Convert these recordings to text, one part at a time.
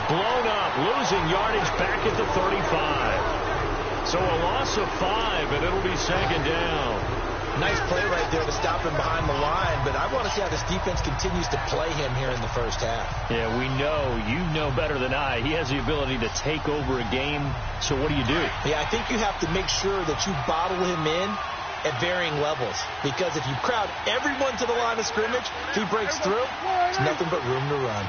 blown up, losing yardage back at the 35. So a loss of 5, and it'll be second down. Nice play right there to stop him behind the line, but I want to see how this defense continues to play him here in the first half. Yeah, you know better than I. He has the ability to take over a game, so what do you do? Yeah, I think you have to make sure that you bottle him in at varying levels, because if you crowd everyone to the line of scrimmage, if he breaks through, there's nothing but room to run.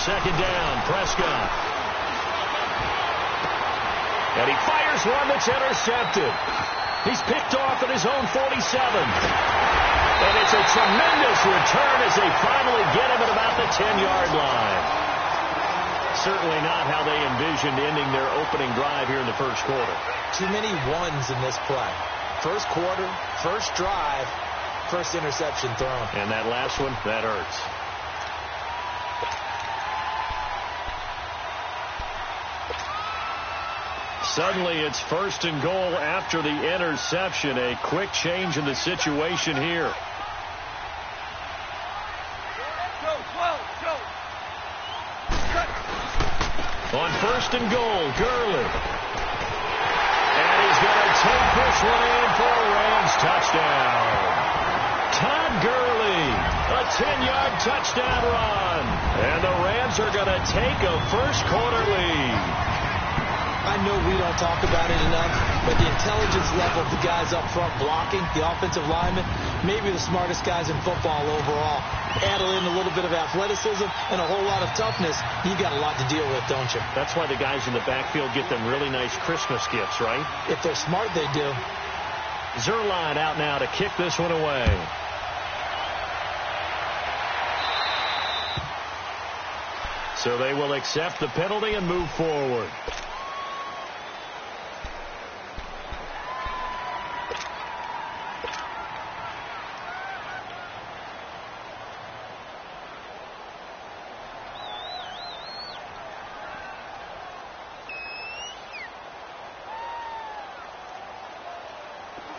Second down, Prescott. And he fires one that's intercepted. He's picked off at his own 47. And it's a tremendous return as they finally get him at about the 10-yard line. Certainly not how they envisioned ending their opening drive here in the first quarter. Too many ones in this play. First quarter, first drive, first interception thrown. And that last one, that hurts. Suddenly, it's first and goal after the interception. A quick change in the situation here. On first and goal, Gurley. And he's going to take this one in for a Rams touchdown. Todd Gurley, a 10-yard touchdown run. And the Rams are going to take a first-quarter lead. I know we don't talk about it enough, but the intelligence level of the guys up front blocking, the offensive linemen, maybe the smartest guys in football overall. Add in a little bit of athleticism and a whole lot of toughness, you got a lot to deal with, don't you? That's why the guys in the backfield get them really nice Christmas gifts, right? If they're smart, they do. Zerline out now to kick this one away. So they will accept the penalty and move forward.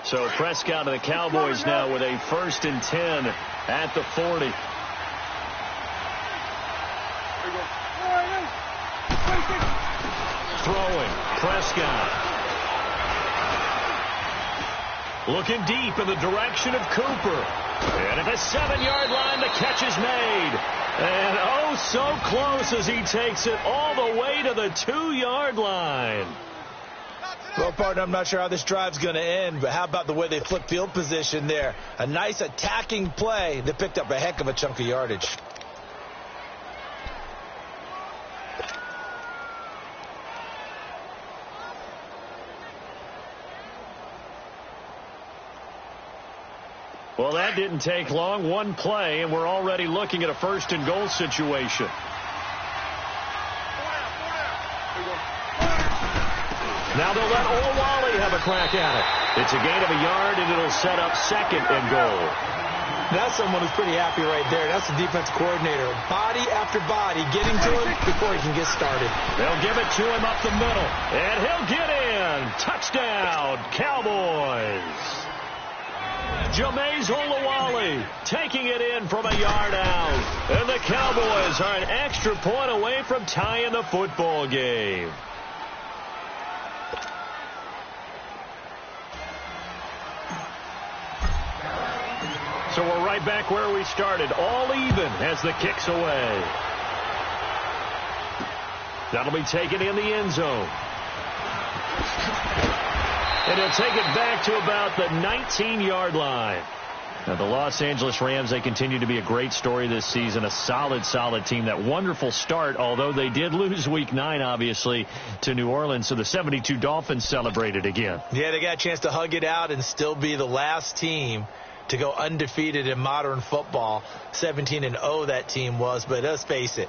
So Prescott and the Cowboys now with a 1st and 10 at the 40. Throwing, Prescott. Looking deep in the direction of Cooper. And at the 7-yard line, the catch is made. And oh, so close as he takes it all the way to the 2-yard line. Well, partner, I'm not sure how this drive's going to end, but how about the way they flip field position there? A nice attacking play that picked up a heck of a chunk of yardage. Well, that didn't take long. One play, and we're already looking at a 1st and goal situation. Now they'll let Olawale have a crack at it. It's a gain of a yard, and it'll set up 2nd and goal. That's someone who's pretty happy right there. That's the defense coordinator. Body after body getting to him before he can get started. They'll give it to him up the middle, and he'll get in. Touchdown, Cowboys. Jameis Olawale taking it in from a yard out. And the Cowboys are an extra point away from tying the football game. So we're right back where we started, all even as the kick's away. That'll be taken in the end zone. And he'll take it back to about the 19-yard line. Now, the Los Angeles Rams, they continue to be a great story this season. A solid team. That wonderful start, although they did lose Week 9, obviously, to New Orleans. So the 72 Dolphins celebrated again. Yeah, they got a chance to hug it out and still be the last team to go undefeated in modern football. 17-0 that team was, but let's face it,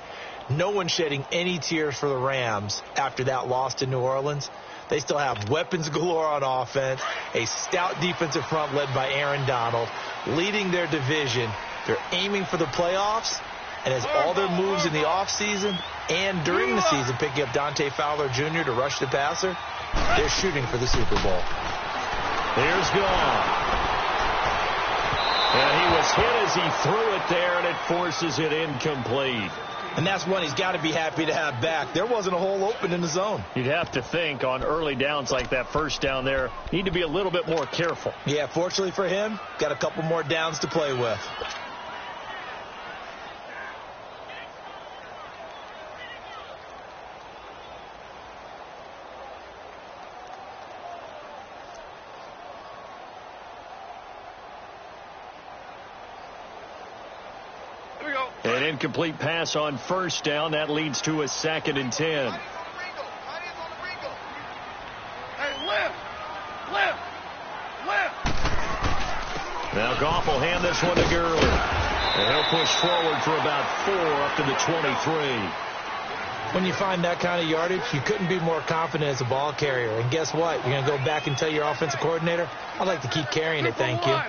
no one shedding any tears for the Rams after that loss to New Orleans. They still have weapons galore on offense, a stout defensive front led by Aaron Donald, leading their division. They're aiming for the playoffs, and as all their moves in the offseason and during the season, picking up Dante Fowler Jr. to rush the passer, they're shooting for the Super Bowl. Here's Gone. And he was hit as he threw it there, and it forces it incomplete. And that's one he's got to be happy to have back. There wasn't a hole open in the zone. You'd have to think on early downs like that first down there, need to be a little bit more careful. Yeah, fortunately for him, got a couple more downs to play with. An incomplete pass on first down. That leads to a 2nd and 10. Now Goff will hand this one to Gurley. And he'll push forward for about 4 up to the 23. When you find that kind of yardage, you couldn't be more confident as a ball carrier. And guess what? You're going to go back and tell your offensive coordinator, I'd like to keep carrying it, thank you.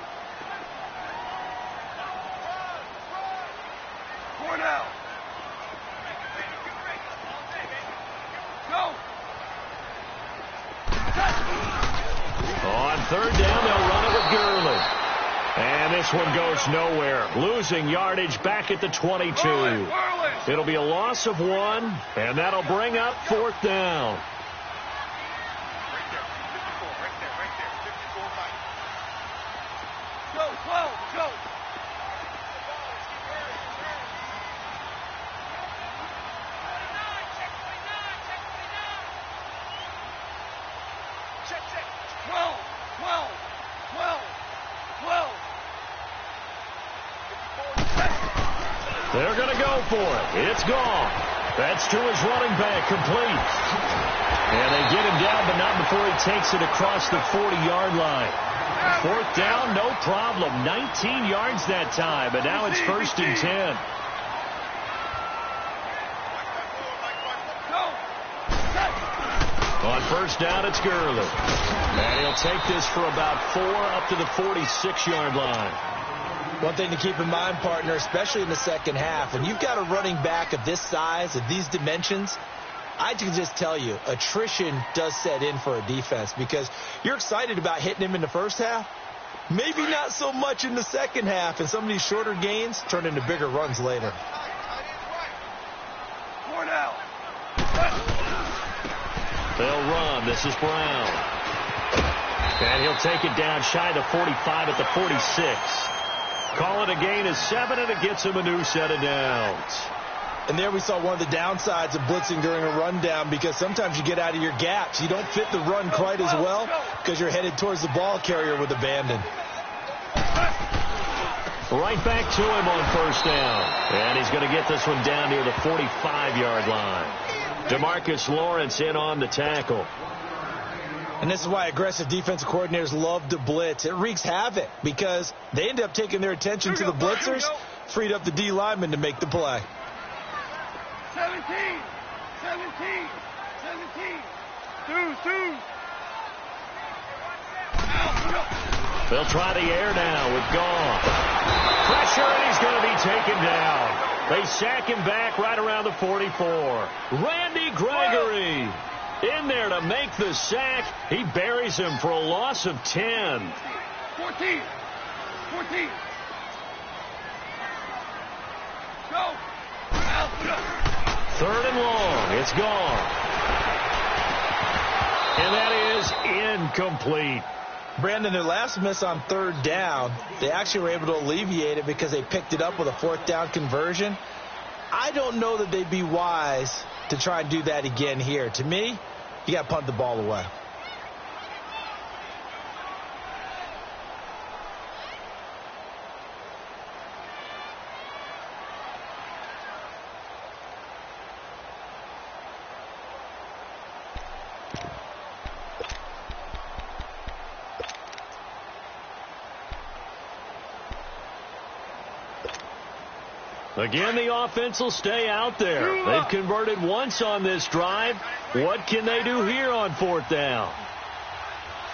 On third down, they'll run it with Gurley. And this one goes nowhere. Losing yardage back at the 22. It'll be a loss of 1, and that'll bring up 4th down. They're going to go for it. It's gone. That's to his running back, complete. And they get him down, but not before he takes it across the 40-yard line. 4th down, no problem. 19 yards that time, but now it's 1st and 10. On first down, it's Gurley. And he'll take this for about 4 up to the 46-yard line. One thing to keep in mind, partner, especially in the second half, when you've got a running back of this size, of these dimensions, I can just tell you, attrition does set in for a defense because you're excited about hitting him in the first half. Maybe not so much in the second half, and some of these shorter gains turn into bigger runs later. They'll run. This is Brown. And he'll take it down shy of the 45 at the 46. Call it a gain of 7, and it gets him a new set of downs. And there we saw one of the downsides of blitzing during a rundown because sometimes you get out of your gaps. You don't fit the run quite as well because you're headed towards the ball carrier with abandon. Right back to him on first down. And he's going to get this one down near the 45-yard line. DeMarcus Lawrence in on the tackle. And this is why aggressive defensive coordinators love to blitz. It wreaks havoc because they end up taking their attention to the blitzers, freed up the D lineman to make the play. 17. Two. They'll try the air now with Goff. Pressure, and he's going to be taken down. They sack him back right around the 44. Randy Gregory in there to make the sack. He buries him for a loss of 10. 14. Go. Third and long. It's gone. And that is incomplete. Brandon, their last miss on third down, they actually were able to alleviate it because they picked it up with a 4th down conversion. I don't know that they'd be wise to try and do that again here. To me, you got to punt the ball away. Again, the offense will stay out there. They've converted once on this drive. What can they do here on 4th down?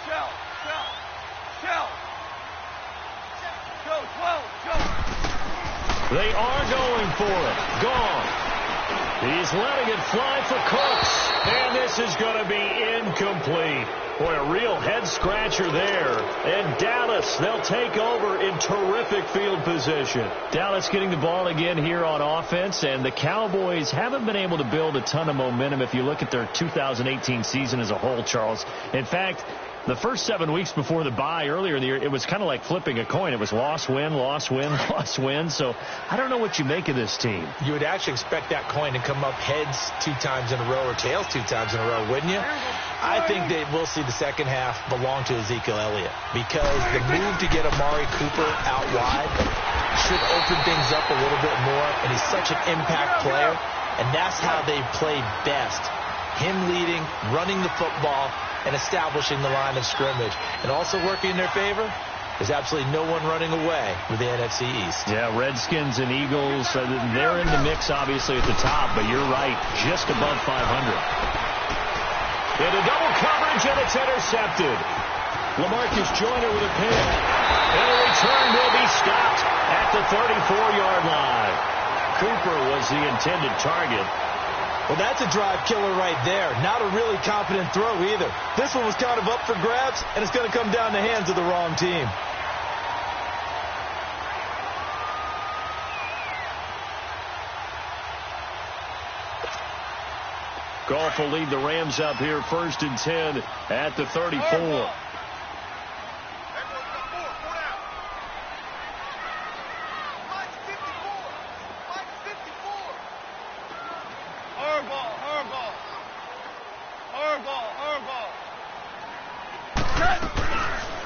Shell. Go. They are going for it. Gone. He's letting it fly for Cooks. And this is going to be incomplete. Boy, a real head-scratcher there. And Dallas, they'll take over in terrific field position. Dallas getting the ball again here on offense, and the Cowboys haven't been able to build a ton of momentum if you look at their 2018 season as a whole, Charles. In fact, the first 7 weeks before the bye earlier in the year, it was kind of like flipping a coin. It was loss, win, loss, win, loss, win. So I don't know what you make of this team. You would actually expect that coin to come up heads 2 times in a row or tails 2 times in a row, wouldn't you? I think that we'll see the second half belong to Ezekiel Elliott because the move to get Amari Cooper out wide should open things up a little bit more, and he's such an impact player, and that's how they play best. Him leading, running the football, and establishing the line of scrimmage. And also working in their favor, there's absolutely no one running away with the NFC East. Yeah, Redskins and Eagles, they're in the mix, obviously, at the top, but you're right, just above 500. Into double coverage, and it's intercepted. LaMarcus Joyner with a pick. And a return will be stopped at the 34-yard line. Cooper was the intended target. Well, that's a drive killer right there. Not a really confident throw either. This one was kind of up for grabs, and it's going to come down the hands of the wrong team. Goff will lead the Rams up here 1st and 10 at the 34.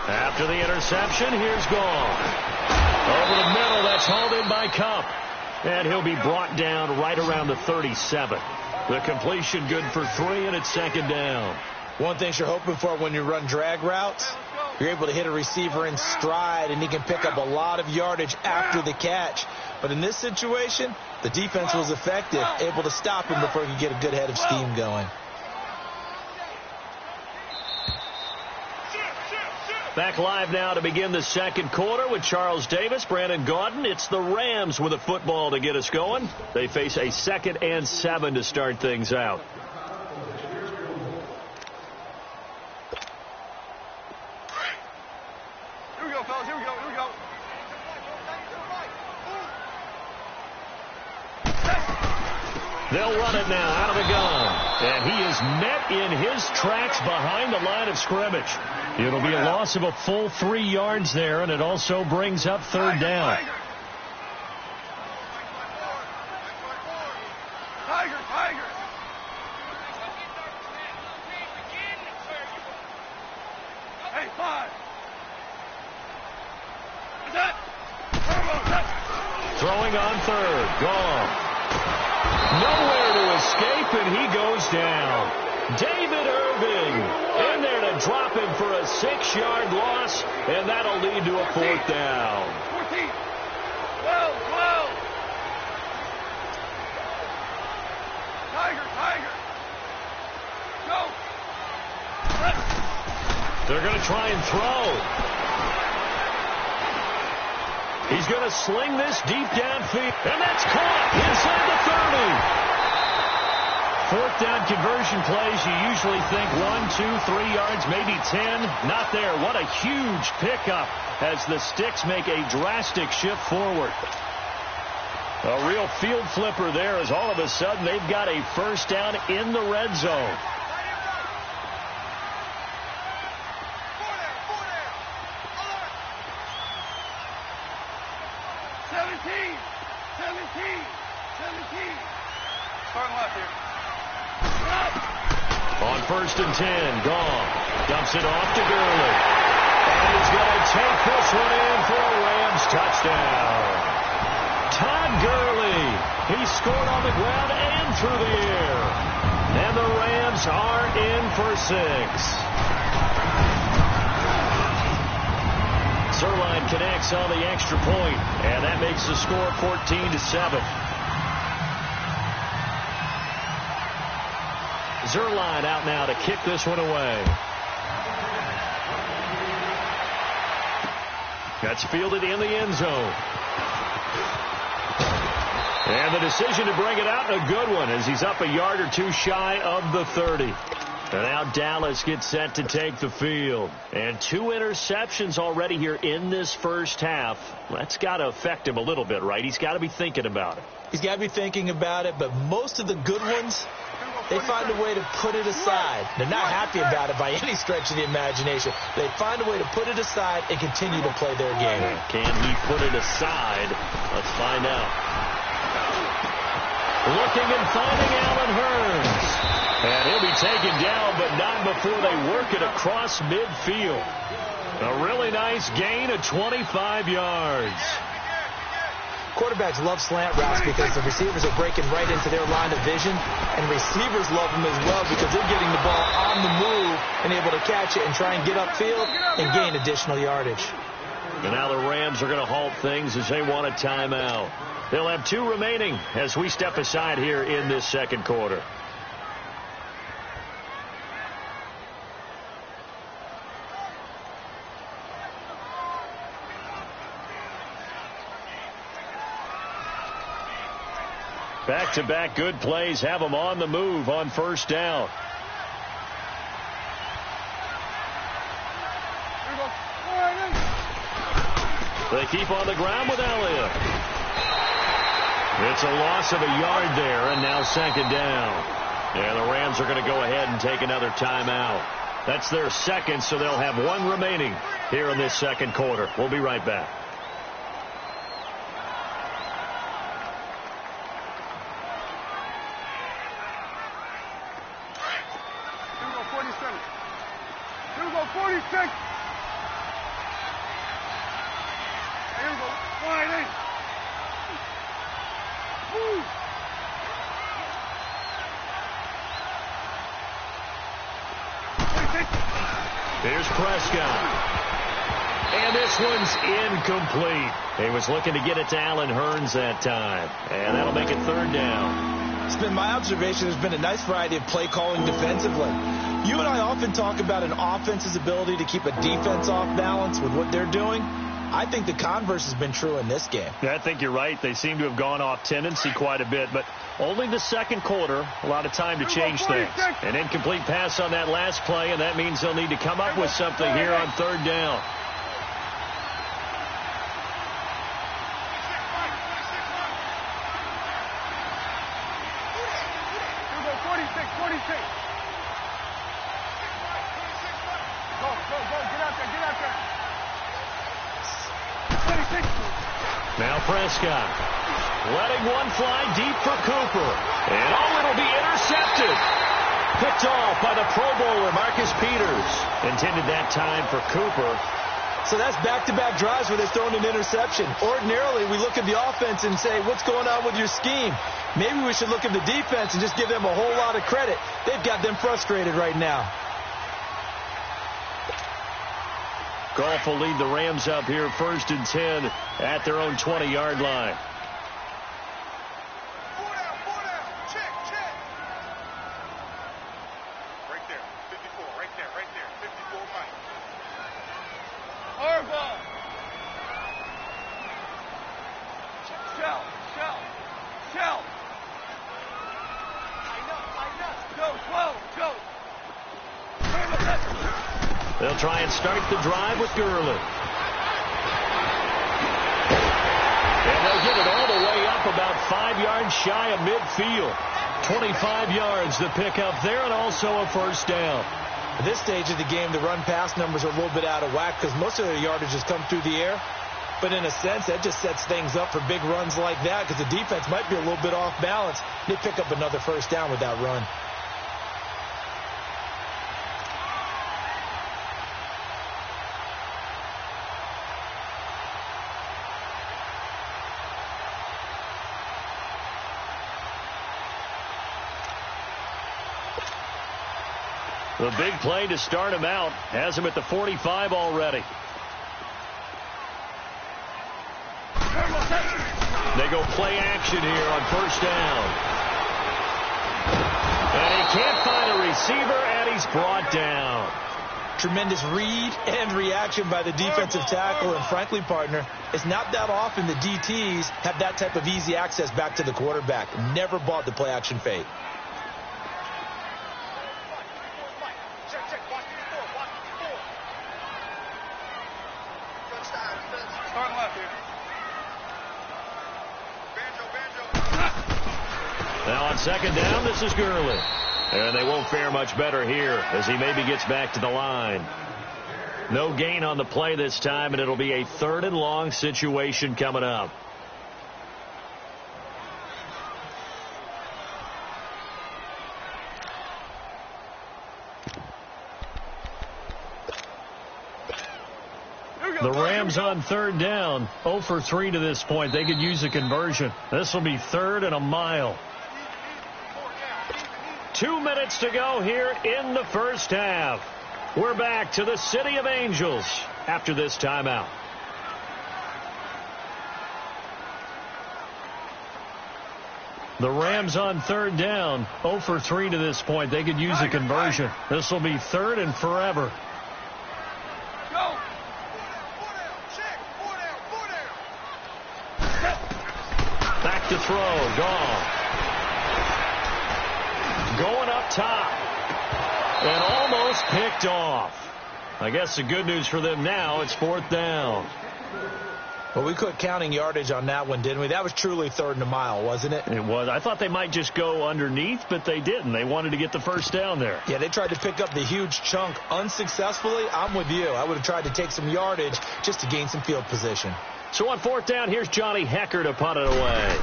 After the interception, here's Goff. Over the middle, that's hauled in by Kupp. And he'll be brought down right around the 37. The completion good for 3, and it's 2nd down. One thing you're hoping for when you run drag routes, you're able to hit a receiver in stride, and he can pick up a lot of yardage after the catch. But in this situation, the defense was effective, able to stop him before he could get a good head of steam going. Back live now to begin the second quarter with Charles Davis, Brandon Gaudin. It's the Rams with a football to get us going. They face a 2nd and 7 to start things out. Here we go, fellas. Here we go. Here we go. They'll run it now out of the gun. And he is met in his tracks behind the line of scrimmage. It'll be a loss of a full 3 yards there, and it also brings up 3rd down. Tiger. Hey, 5. Throwing on 3rd. Gone. Nowhere to escape, and he goes down. David Irving in there to drop him for a 6-yard loss, and that'll lead to a 4th down. 14. 12. Tiger. Go. They're going to try and throw. He's going to sling this deep downfield, and that's caught inside the 30. 4th down conversion plays, you usually think 1, 2, 3 yards, maybe 10. Not there. What a huge pickup as the Sticks make a drastic shift forward. A real field flipper there as all of a sudden they've got a 1st down in the red zone. Starting left here. On 1st and 10, Goff dumps it off to Gurley. And he's going to take this one in for a Rams touchdown. Todd Gurley, he scored on the ground and through the air. And the Rams are in for 6. Zerline connects on the extra point, and that makes the score 14-7. Zerline out now to kick this one away. That's fielded in the end zone. And the decision to bring it out, a good one, as he's up a yard or two shy of the 30. And now Dallas gets set to take the field. And 2 interceptions already here in this first half. That's got to affect him a little bit, right? He's got to be thinking about it. He's got to be thinking about it, but most of the good ones, they find a way to put it aside. They're not happy about it by any stretch of the imagination. They find a way to put it aside and continue to play their game. Can he put it aside? Let's find out. Looking and finding Allen Hurns. And he'll be taken down, but not before they work it across midfield. A really nice gain of 25 yards. Quarterbacks love slant routes because the receivers are breaking right into their line of vision, and receivers love them as well because they're getting the ball on the move and able to catch it and try and get upfield and gain additional yardage. And now the Rams are going to halt things as they want a timeout. They'll have 2 remaining as we step aside here in this second quarter. Back-to-back good plays have them on the move on first down. They keep on the ground with Elliott. It's a loss of a yard there, and now second down. And the Rams are going to go ahead and take another timeout. That's their second, so they'll have 1 remaining here in this second quarter. We'll be right back. Here's Prescott. And this one's incomplete. He was looking to get it to Allen Hurns that time. And that'll make it third down. It's been my observation there's been a nice variety of play calling defensively. You and I often talk about an offense's ability to keep a defense off balance with what they're doing. I think the converse has been true in this game. Yeah, I think you're right. They seem to have gone off tendency quite a bit, but only the second quarter, a lot of time to change things. An incomplete pass on that last play, and that means they'll need to come up with something here on third down. Now Prescott letting one fly deep for Cooper. And it'll be intercepted. Picked off by the Pro Bowler, Marcus Peters. Intended that time for Cooper. So that's back-to-back drives where they're throwing an interception. Ordinarily, we look at the offense and say, what's going on with your scheme? Maybe we should look at the defense and just give them a whole lot of credit. They've got them frustrated right now. Goff will lead the Rams up here 1st and 10 at their own 20-yard line. Check. Right there. 54. Right there. 54 Mike. Harbaugh. Shell. Go. They'll try and start the drive with Gurley. And they'll get it all the way up about 5 yards shy of midfield. 25 yards to pick up there, and also a first down. At this stage of the game, the run-pass numbers are a little bit out of whack because most of their yardage has come through the air. But in a sense, that just sets things up for big runs like that because the defense might be a little bit off balance. They pick up another first down with that run. The big play to start him out has him at the 45 already. They go play action here on first down. And he can't find a receiver, and he's brought down. Tremendous read and reaction by the defensive tackle. And frankly, partner, it's not that often the DTs have that type of easy access back to the quarterback. Never bought the play action fake. Now on second down, this is Gurley. And they won't fare much better here as he maybe gets back to the line. No gain on the play this time, and it'll be a 3rd and long situation coming up. The Rams on 3rd down, 0 for 3 to this point. They could use a conversion. This will be 3rd and a mile. 2 minutes to go here in the first half. We're back to the City of Angels after this timeout. The Rams on 3rd down, 0 for 3 to this point. They could use a conversion. This will be 3rd and forever. Back to throw, gone. Going up top. And almost picked off. I guess the good news for them now, it's 4th down. Well, we quit counting yardage on that one, didn't we? That was truly 3rd and a mile, wasn't it? It was. I thought they might just go underneath, but they didn't. They wanted to get the first down there. Yeah, they tried to pick up the huge chunk unsuccessfully. I'm with you. I would have tried to take some yardage just to gain some field position. So on 4th down, here's Johnny Hecker to punt it away.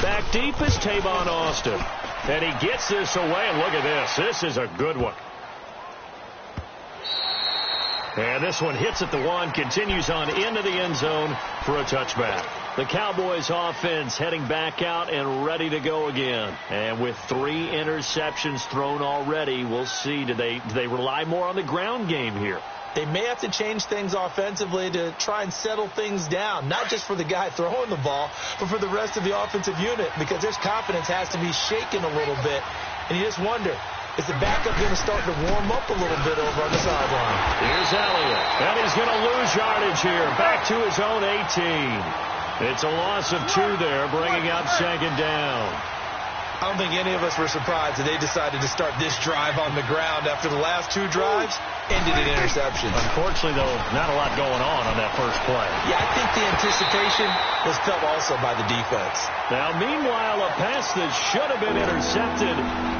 Back deep is Tavon Austin. And he gets this away, and look at this. This is a good one. And this one hits at the 1, continues on into the end zone for a touchback. The Cowboys offense heading back out and ready to go again. And with 3 interceptions thrown already, we'll see. Do they rely more on the ground game here? They may have to change things offensively to try and settle things down, not just for the guy throwing the ball, but for the rest of the offensive unit, because their confidence has to be shaken a little bit. And you just wonder, is the backup going to start to warm up a little bit over on the sideline? Here's Elliott, and he's going to lose yardage here, back to his own 18. It's a loss of 2 there, bringing up 2nd down. I don't think any of us were surprised that they decided to start this drive on the ground after the last 2 drives ended in interceptions. Unfortunately, though, not a lot going on that first play. Yeah, I think the anticipation was felt also by the defense. Now, meanwhile, a pass that should have been intercepted,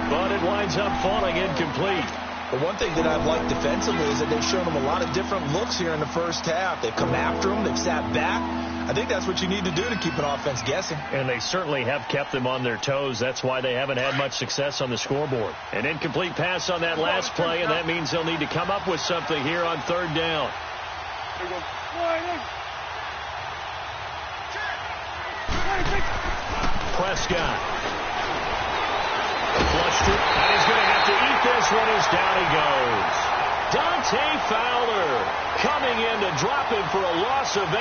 but it winds up falling incomplete. The one thing that I've liked defensively is that they've shown them a lot of different looks here in the first half. They've come after them. They've sat back. I think that's what you need to do to keep an offense guessing. And they certainly have kept them on their toes. That's why they haven't had much success on the scoreboard. An incomplete pass on that last play, and that means they'll need to come up with something here on 3rd down. Prescott. Flushed it, and he's going to have to eat this one as down he goes. Dante Fowler coming in to drop him for a loss of 8,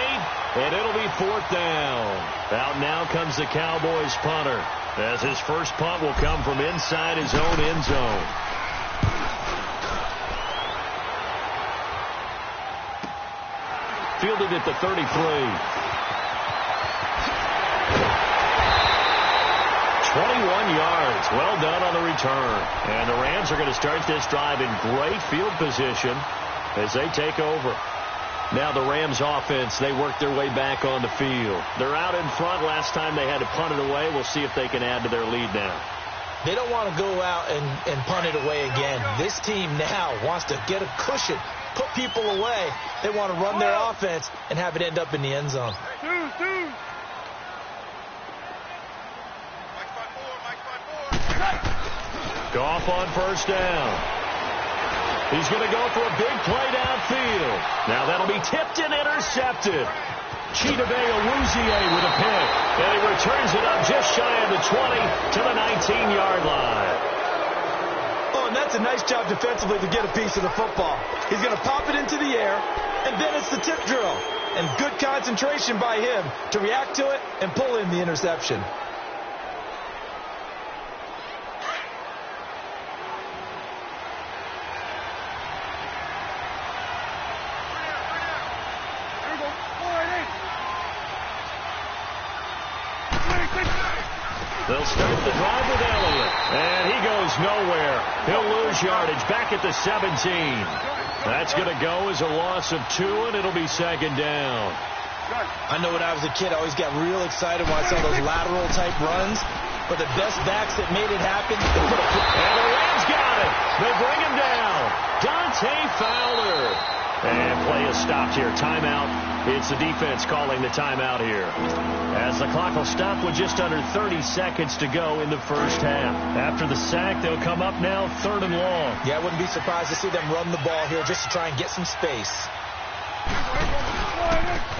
and it'll be 4th down. Out now comes the Cowboys punter, as his first punt will come from inside his own end zone. Fielded at the 33. 21 yards. Well done on the return. And the Rams are going to start this drive in great field position as they take over. Now the Rams offense, they work their way back on the field. They're out in front. Last time they had to punt it away. We'll see if they can add to their lead now. They don't want to go out and punt it away again. This team now wants to get a cushion, put people away. They want to run their offense and have it end up in the end zone. Goff on first down. He's going to go for a big play downfield. Now that'll be tipped and intercepted. Chidobe Awuzie with a pick. And he returns it up just shy of the 20 to the 19-yard line. Oh, and that's a nice job defensively to get a piece of the football. He's going to pop it into the air, and then it's the tip drill. And good concentration by him to react to it and pull in the interception. nowhere. He'll lose yardage back at the 17. That's going to go as a loss of 2, and it'll be second down. I know when I was a kid, I always got real excited when I saw those lateral-type runs. But the best backs that made it happen, they put a... And the Rams got it. They'll bring him down. Dante Fowler. And play is stopped here. Timeout. It's the defense calling the timeout here. As the clock will stop with just under 30 seconds to go in the first half. After the sack, they'll come up now 3rd and long. Yeah, I wouldn't be surprised to see them run the ball here just to try and get some space.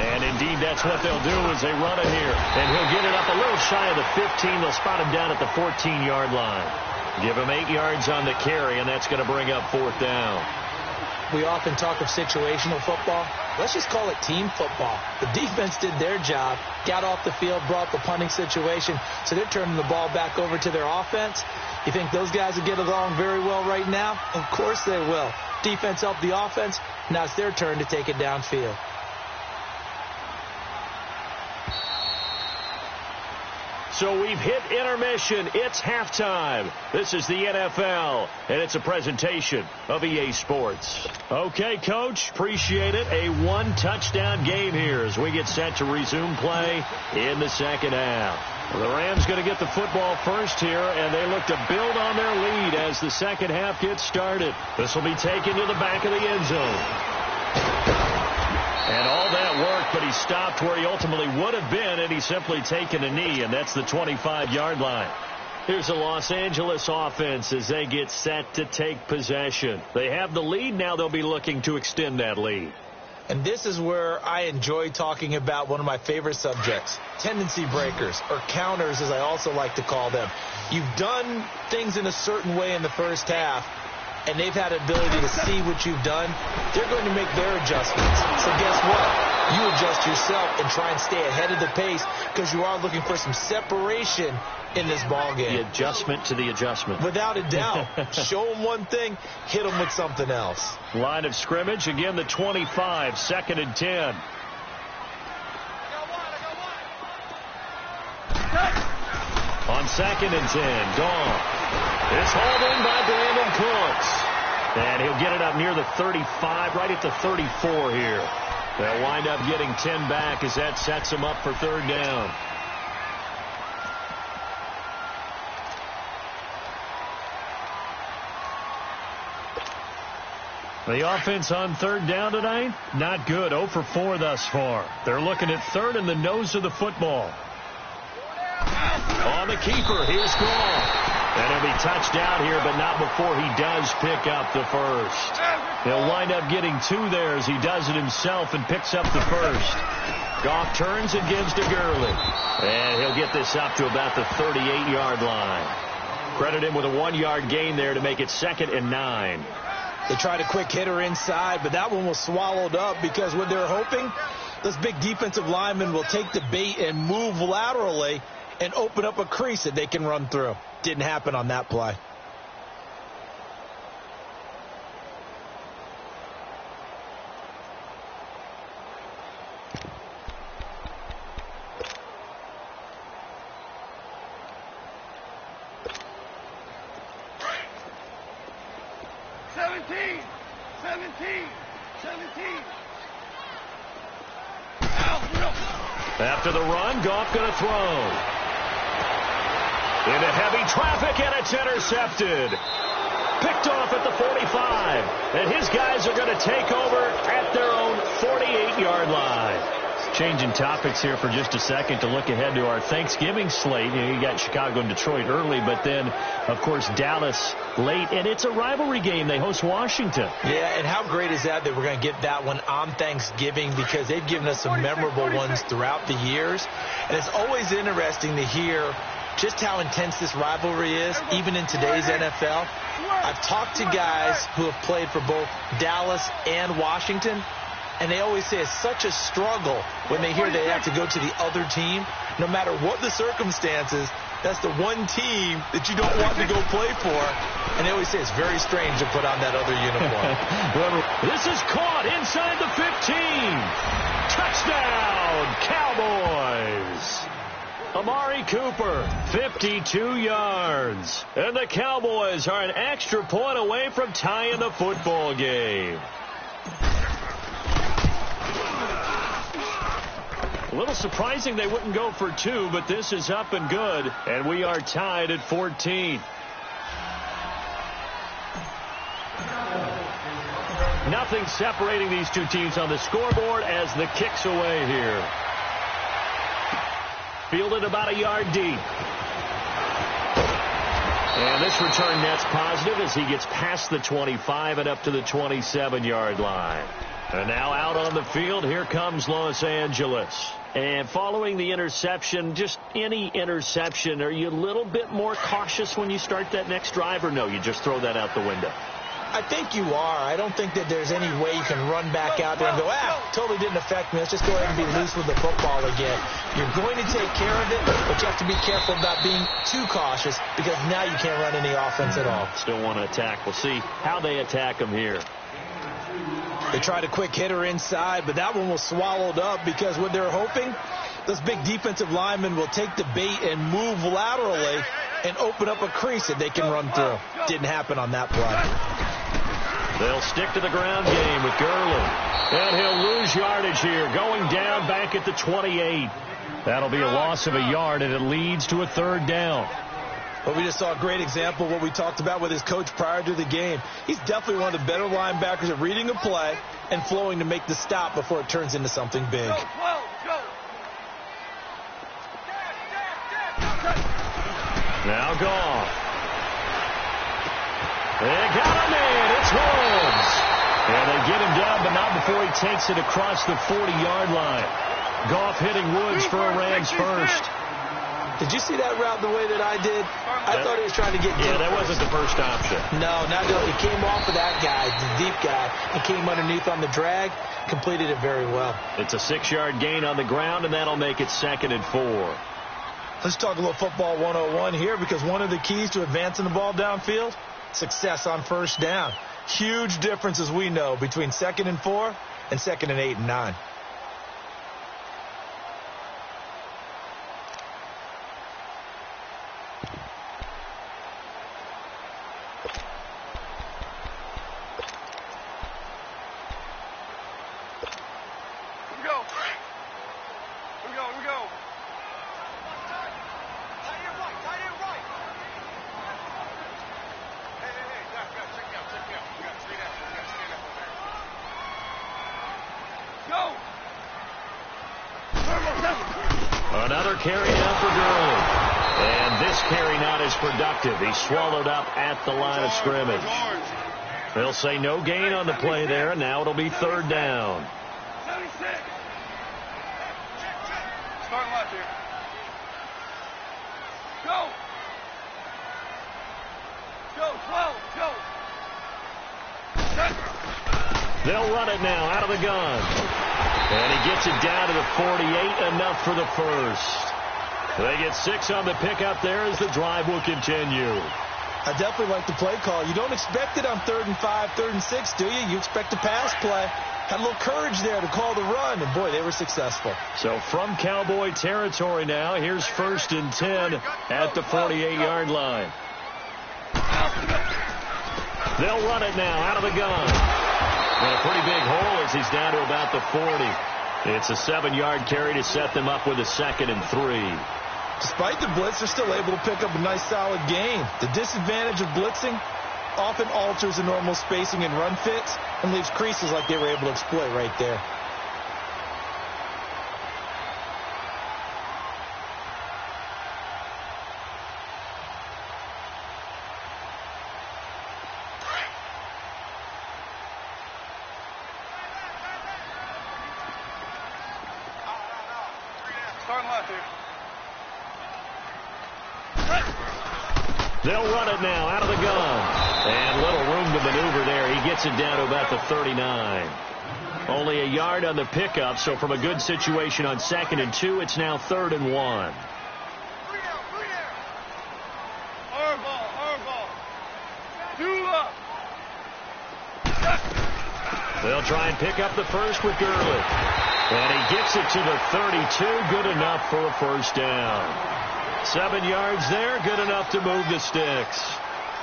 And indeed, that's what they'll do as they run it here. And he'll get it up a little shy of the 15. They'll spot him down at the 14-yard line. Give him 8 yards on the carry, and that's going to bring up 4th down. We often talk of situational football. Let's just call it team football. The defense did their job, got off the field, brought the punting situation, so they're turning the ball back over to their offense. You think those guys will get along very well right now? Of course they will. Defense helped the offense. Now it's their turn to take it downfield. So we've hit intermission. It's halftime. This is the NFL, and it's a presentation of EA Sports. Okay, Coach, appreciate it. A 1-touchdown game here as we get set to resume play in the second half. Well, the Rams going to get the football first here, and they look to build on their lead as the second half gets started. This will be taken to the back of the end zone. And all that worked, but he stopped where he ultimately would have been, and he's simply taken a knee, and that's the 25-yard line. Here's the Los Angeles offense as they get set to take possession. They have the lead. Now they'll be looking to extend that lead. And this is where I enjoy talking about one of my favorite subjects, tendency breakers, or counters as I also like to call them. You've done things in a certain way in the first half, and they've had an ability to see what you've done. They're going to make their adjustments. So guess what? You adjust yourself and try and stay ahead of the pace because you are looking for some separation in this ball game. The adjustment to the adjustment. Without a doubt. Show them one thing, hit them with something else. Line of scrimmage, again the 25, 2nd and 10. On 2nd and 10, Dawn. It's hauled in by Brandon Cooks. And he'll get it up near the 35, right at the 34 here. They'll wind up getting 10 back as that sets them up for 3rd down. The offense on 3rd down tonight, not good. 0 for 4 thus far. They're looking at 3rd and the nose of the football. On the keeper, here's Gall. And he'll be touched down here, but not before he does pick up the first. He'll wind up getting 2 there as he does it himself and picks up the first. Goff turns and gives to Gurley. And he'll get this up to about the 38-yard line. Credit him with a 1-yard gain there to make it 2nd and 9. They tried a quick hitter inside, but that one was swallowed up because what they're hoping, those big defensive linemen will take the bait and move laterally and open up a crease that they can run through. Didn't happen on that play. After the run, Goff going to throw. Into heavy traffic, and it's intercepted. Picked off at the 45. And his guys are going to take over at their own 48-yard line. Changing topics here for just a second to look ahead to our Thanksgiving slate. You got Chicago and Detroit early, but then, of course, Dallas late. And it's a rivalry game. They host Washington. Yeah, and how great is that we're going to get that one on Thanksgiving because they've given us some memorable ones throughout the years. And it's always interesting to hear just how intense this rivalry is, even in today's NFL. I've talked to guys who have played for both Dallas and Washington, and they always say it's such a struggle when they hear they have to go to the other team. No matter what the circumstances, that's the one team that you don't want to go play for. And they always say it's very strange to put on that other uniform. This is caught inside the 15. Touchdown, Cowboys. Amari Cooper, 52 yards. And the Cowboys are an extra point away from tying the football game. A little surprising they wouldn't go for 2, but this is up and good, and we are tied at 14. Nothing separating these two teams on the scoreboard as the kick's away here. Fielded about a yard deep. And this return net's positive as he gets past the 25 and up to the 27-yard line. And now out on the field, here comes Los Angeles. And following the interception, just any interception, are you a little bit more cautious when you start that next drive, or no, you just throw that out the window? I think you are. I don't think that there's any way you can run back out there and go, totally didn't affect me. Let's just go ahead and be loose with the football again. You're going to take care of it, but you have to be careful about being too cautious because now you can't run any offense at all. Still want to attack. We'll see how they attack them here. They tried a quick hitter inside, but that one was swallowed up because what they're hoping, those big defensive linemen will take the bait and move laterally and open up a crease that they can run through. Didn't happen on that play. They'll stick to the ground game with Gurley. And he'll lose yardage here, going down back at the 28. That'll be a loss of a yard, and it leads to a third down. But we just saw a great example of what we talked about with his coach prior to the game. He's definitely one of the better linebackers at reading a play and flowing to make the stop before it turns into something big. Now Goff. They got him in. It's Holmes. And they get him down, but not before he takes it across the 40-yard line. Goff hitting Woods for a Rams first. Did you see that route the way that I did? I thought he was trying to get deep. Yeah, that wasn't the first option. No, not at all. He came off of that guy, the deep guy, and came underneath on the drag, completed it very well. It's a 6-yard gain on the ground, and that'll make it 2nd and 4. Let's talk a little football 101 here because one of the keys to advancing the ball downfield, success on first down. Huge difference, as we know, between 2nd and 4 and 2nd and 8 and 9. Another carry down for Gurley. And this carry not as productive. He's swallowed up at the line of scrimmage. They'll say no gain on the play there, and now it'll be 3rd down. Starting left here. Go! Go, 12, go! They'll run it now out of the gun. And he gets it down to the 48, enough for the first. They get 6 on the pickup there as the drive will continue. I definitely like the play call. You don't expect it on 3rd and 5, 3rd and 6, do you? You expect a pass play. Had a little courage there to call the run, and boy, they were successful. So from Cowboy territory now, here's 1st and 10 at the 48-yard line. They'll run it now out of the gun. And a pretty big hole as he's down to about the 40. It's a 7-yard carry to set them up with a 2nd and 3. Despite the blitz, they're still able to pick up a nice solid gain. The disadvantage of blitzing often alters the normal spacing and run fits and leaves creases like they were able to exploit right there. Starting left here. They'll run it now out of the gun. And little room to maneuver there. He gets it down to about the 39. Only a yard on the pickup, so from a good situation on 2nd and 2, it's now 3rd and 1. They'll try and pick up the first with Gurley. And he gets it to the 32. Good enough for a first down. 7 yards there. Good enough to move the sticks.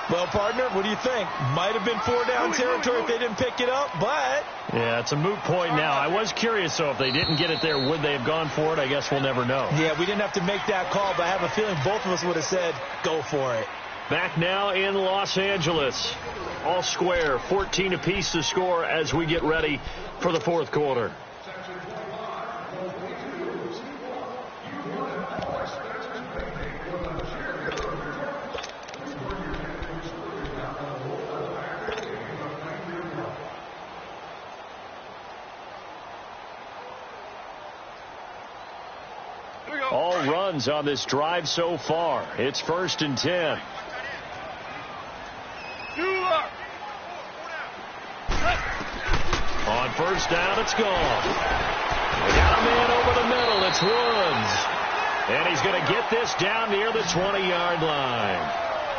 Well, partner, what do you think? Might have been 4-down territory if they didn't pick it up, but... Yeah, it's a moot point now. I was curious, so if they didn't get it there, would they have gone for it? I guess we'll never know. Yeah, we didn't have to make that call, but I have a feeling both of us would have said, go for it. Back now in Los Angeles. All square, 14 apiece to score as we get ready for the fourth quarter. All runs on this drive so far. It's 1st and 10. On first down, it's gone. They got a man over the middle. It's Woods. And he's going to get this down near the 20-yard line.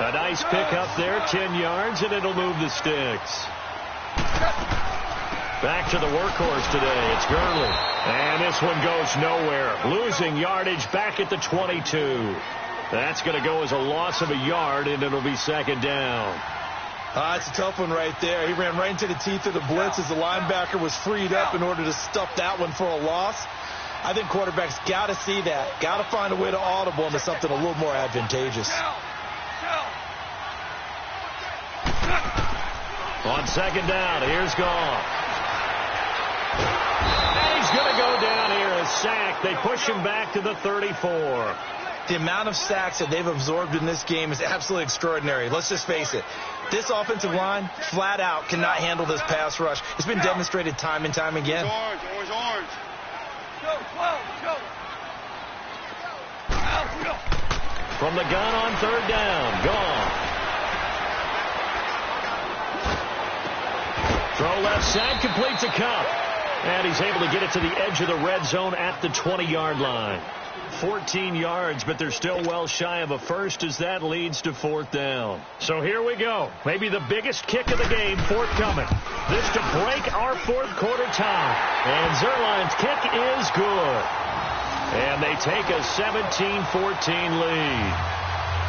A nice pickup there, 10 yards, and it'll move the sticks. Back to the workhorse today. It's Gurley. And this one goes nowhere. Losing yardage back at the 22. That's going to go as a loss of a yard, and it'll be 2nd down. It's a tough one right there. He ran right into the teeth of the blitz as the linebacker was freed up in order to stuff that one for a loss. I think quarterbacks got to see that. Got to find a way to audible into something a little more advantageous. On 2nd down, here's Goff. And he's going to go down here, a sack. They push him back to the 34. The amount of sacks that they've absorbed in this game is absolutely extraordinary. Let's just face it. This offensive line, flat out, cannot handle this pass rush. It's been demonstrated time and time again. Always orange. From the gun on 3rd down, Goff. Throw left side, completes a cup. And he's able to get it to the edge of the red zone at the 20-yard line. 14 yards, but they're still well shy of a first as that leads to 4th down. So here we go. Maybe the biggest kick of the game forthcoming. This to break our fourth quarter tie. And Zerline's kick is good. And they take a 17-14 lead.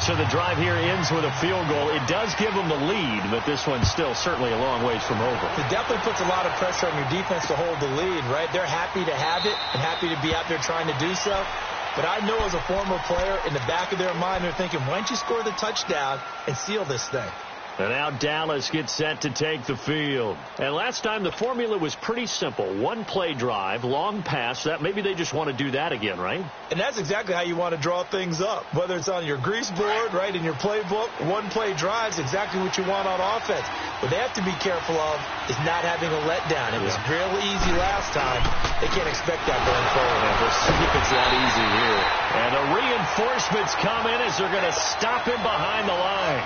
So the drive here ends with a field goal. It does give them the lead, but this one's still certainly a long ways from over. It definitely puts a lot of pressure on your defense to hold the lead, right? They're happy to have it and happy to be out there trying to do so. But I know as a former player, in the back of their mind, they're thinking, why don't you score the touchdown and seal this thing? And now Dallas gets set to take the field. And last time the formula was pretty simple. 1-play drive, long pass. That maybe they just want to do that again, right? And that's exactly how you want to draw things up. Whether it's on your grease board, right, in your playbook, 1-play drive is exactly what you want on offense. What they have to be careful of is not having a letdown. It was real easy last time. They can't expect that going forward. Yeah, we'll see if it's that easy here. And the reinforcements come in as they're going to stop him behind the line.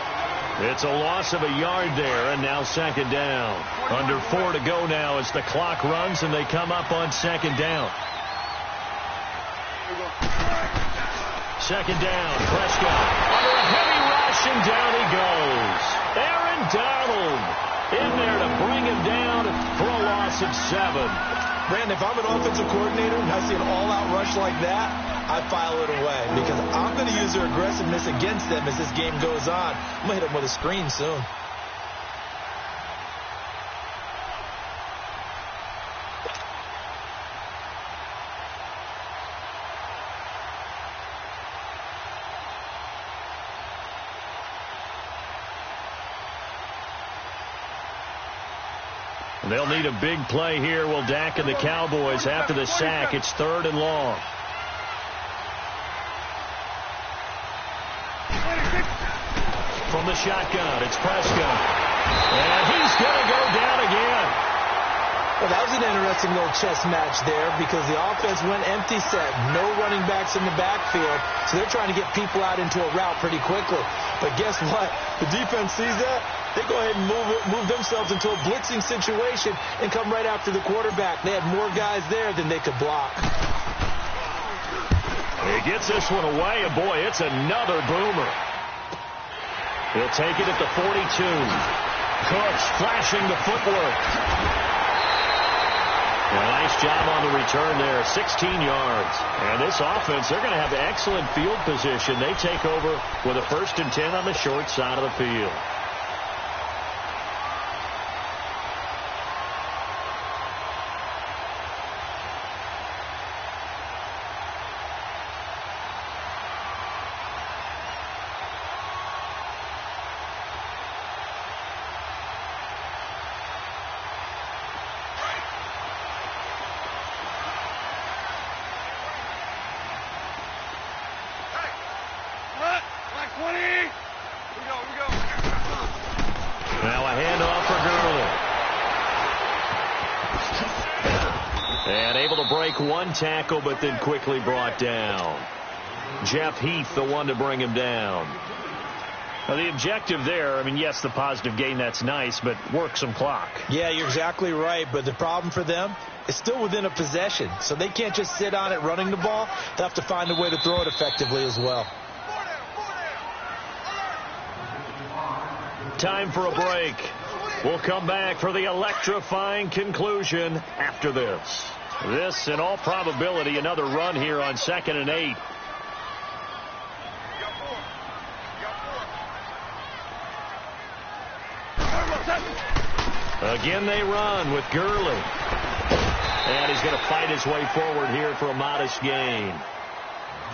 It's a loss of a yard there, and now 2nd down. Under 4 to go now as the clock runs, and they come up on 2nd down. 2nd down, Prescott under a heavy rush, and down he goes. Aaron Donald in there to bring him down for a loss of 7. Brandon, if I'm an offensive coordinator and I see an all-out rush like that, I file it away because I'm going to use their aggressiveness against them as this game goes on. I'm going to hit them with a screen soon. They'll need a big play here. Will Dak and the Cowboys after the sack. It's 3rd and long. From the shotgun, it's Prescott. And he's going to go down again. Well, that was an interesting little chess match there because the offense went empty set. No running backs in the backfield. So they're trying to get people out into a route pretty quickly. But guess what? The defense sees that. They go ahead and move themselves into a blitzing situation and come right after the quarterback. They had more guys there than they could block. He gets this one away, and boy, it's another boomer. He'll take it at the 42. Cooks flashing the footwork. Nice job on the return there, 16 yards. And this offense, they're going to have excellent field position. They take over with a 1st and 10 on the short side of the field. Now a handoff for Gurley. And able to break one tackle, but then quickly brought down. Jeff Heath, the one to bring him down. Well, the objective there, I mean, yes, the positive gain, that's nice, but work some clock. Yeah, you're exactly right, but the problem for them is still within a possession, so they can't just sit on it running the ball. They have to find a way to throw it effectively as well. Time for a break. We'll come back for the electrifying conclusion after this. This, in all probability, another run here on 2nd and 8. Again they run with Gurley. And he's going to fight his way forward here for a modest gain.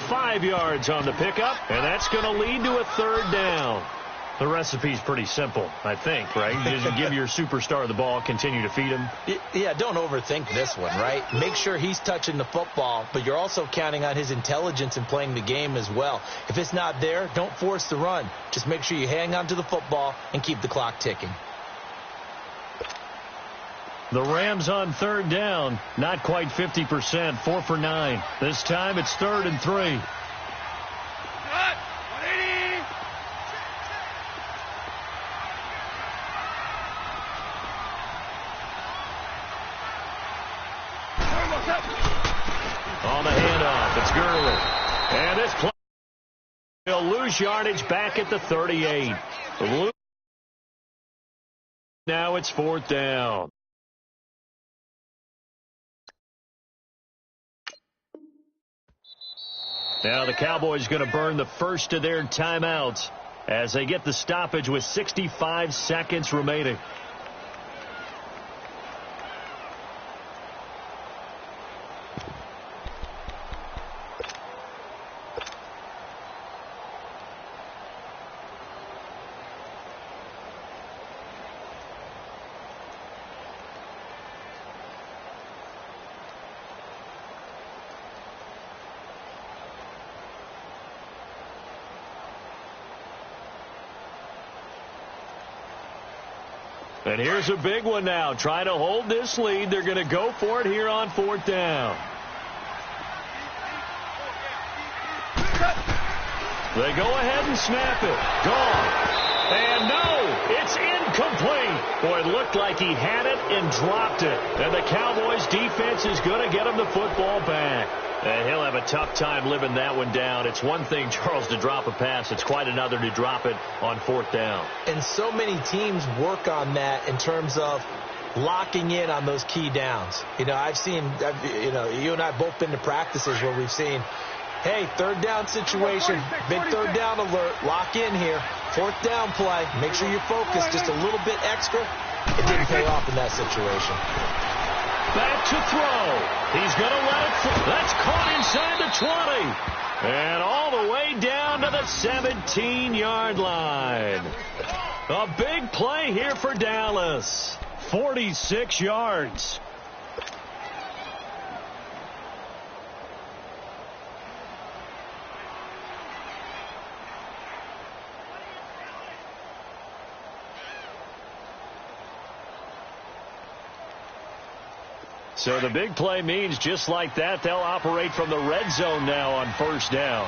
5 yards on the pickup, and that's going to lead to a 3rd down. The recipe's pretty simple, I think, right? You just give your superstar the ball, continue to feed him. Yeah, don't overthink this one, right? Make sure he's touching the football, but you're also counting on his intelligence in playing the game as well. If it's not there, don't force the run. Just make sure you hang on to the football and keep the clock ticking. The Rams on 3rd down, not quite 50%, 4 for 9. This time it's 3rd and 3. On the handoff, it's Gurley. And this play will lose yardage back at the 38. Now it's 4th down. Now the Cowboys going to burn the first of their timeouts as they get the stoppage with 65 seconds remaining. And here's a big one now. Trying to hold this lead. They're going to go for it here on 4th down. They go ahead and snap it. Gone. And no, it's incomplete. Boy, it looked like he had it and dropped it. And the Cowboys defense is going to get him the football back. And he'll have a tough time living that one down. It's one thing, Charles, to drop a pass. It's quite another to drop it on 4th down. And so many teams work on that in terms of locking in on those key downs. You know, you and I both been to practices where we've seen, hey, 3rd down situation, big 3rd down alert, lock in here. 4th down play, make sure you're focused just a little bit extra. It didn't pay off in that situation. Back to throw. He's going to let it through. That's caught inside the 20. And all the way down to the 17-yard line. A big play here for Dallas. 46 yards. So the big play means just like that, they'll operate from the red zone now on 1st down.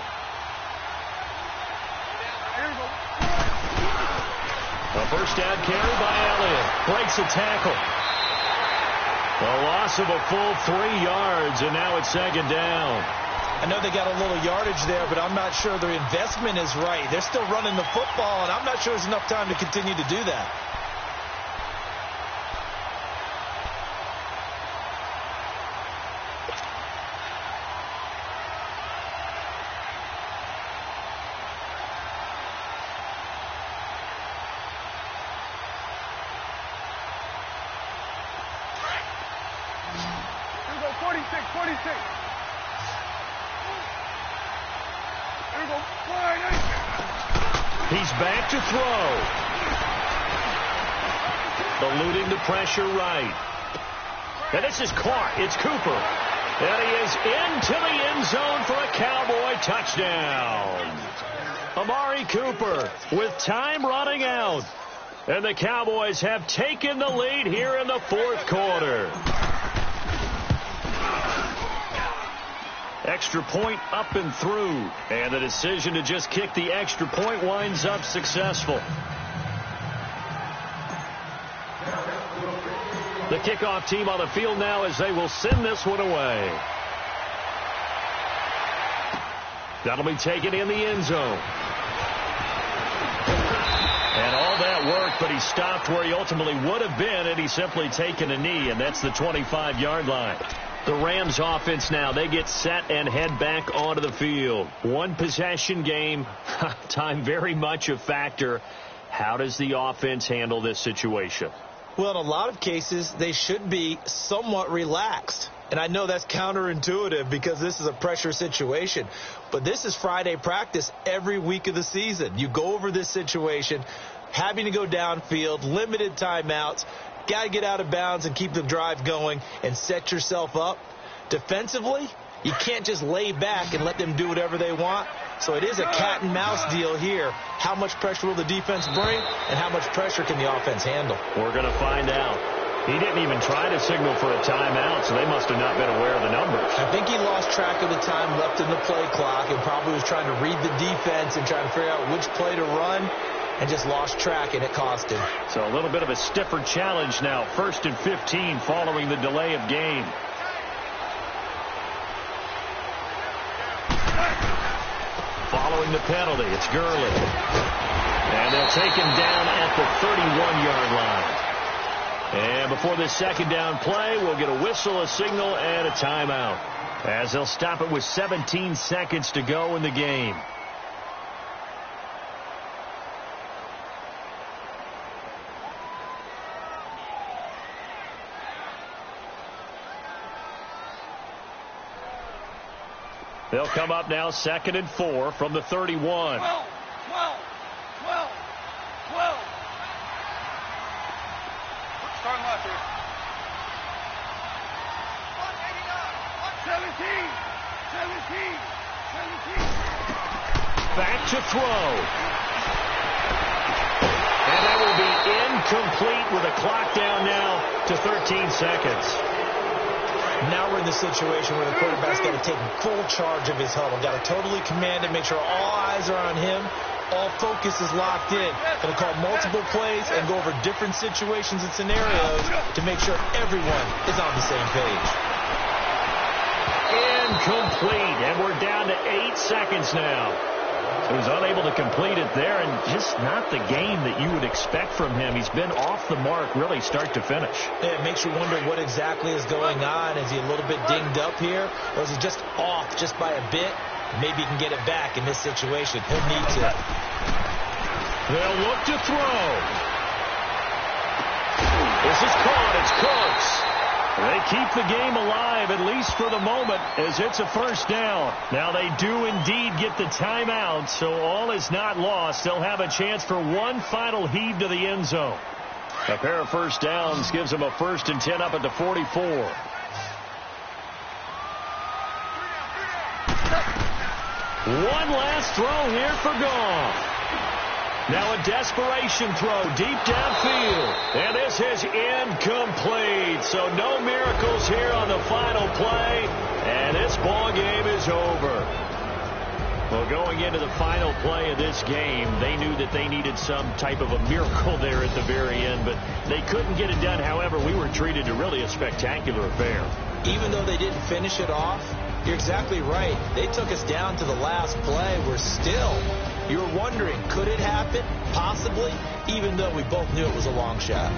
A 1st down carry by Elliott. Breaks a tackle. A loss of a full 3 yards, and now it's 2nd down. I know they got a little yardage there, but I'm not sure their investment is right. They're still running the football, and I'm not sure there's enough time to continue to do that. 46. There we go. He's back to throw. Eluding the pressure right. And this is caught. It's Cooper. And he is into the end zone for a Cowboy touchdown. Amari Cooper with time running out. And the Cowboys have taken the lead here in the fourth quarter. Extra point up and through. And the decision to just kick the extra point winds up successful. The kickoff team on the field now as they will send this one away. That'll be taken in the end zone. And all that work, but he stopped where he ultimately would have been, and he's simply taken a knee, and that's the 25-yard line. The Rams offense now, they get set and head back onto the field. One possession game, time very much a factor. How does the offense handle this situation? Well, in a lot of cases, they should be somewhat relaxed. And I know that's counterintuitive because this is a pressure situation. But this is Friday practice every week of the season. You go over this situation, having to go downfield, limited timeouts, got to get out of bounds and keep the drive going and set yourself up. Defensively, you can't just lay back and let them do whatever they want. So it is a cat and mouse deal here. How much pressure will the defense bring, and how much pressure can the offense handle? We're going to find out. He didn't even try to signal for a timeout, so they must have not been aware of the numbers. I think he lost track of the time left in the play clock and probably was trying to read the defense and trying to figure out which play to run and just lost track, and it cost him. So a little bit of a stiffer challenge now. 1st and 15 following the delay of game. Following the penalty, it's Gurley. And they'll take him down at the 31-yard line. And before this second down play, we'll get a whistle, a signal, and a timeout, as they'll stop it with 17 seconds to go in the game. They'll come up now 2nd and 4 from the 31. 12. Starting left here. 17. Back to throw. And that will be incomplete with a clock down now to 13 seconds. Now we're in the situation where the quarterback's got to take full charge of his huddle. Got to totally command it, make sure all eyes are on him. All focus is locked in. Going to call multiple plays and go over different situations and scenarios to make sure everyone is on the same page. Incomplete, and we're down to 8 seconds now. He was unable to complete it there, and just not the game that you would expect from him. He's been off the mark, really, start to finish. Yeah, it makes you wonder what exactly is going on. Is he a little bit dinged up here, or is he just off just by a bit? Maybe he can get it back in this situation. He'll need to. They'll look to throw. This is caught. It's Cooks. They keep the game alive, at least for the moment, as it's a first down. Now they do indeed get the timeout, so all is not lost. They'll have a chance for one final heave to the end zone. A pair of first downs gives them a 1st and 10 up at the 44. One last throw here for Goff. Now a desperation throw deep downfield. And this is incomplete. So no miracles here on the final play. And this ball game is over. Well, going into the final play of this game, they knew that they needed some type of a miracle there at the very end, but they couldn't get it done. However, we were treated to really a spectacular affair. Even though they didn't finish it off, you're exactly right. They took us down to the last play. We're still, you're wondering, could it happen? Possibly, even though we both knew it was a long shot.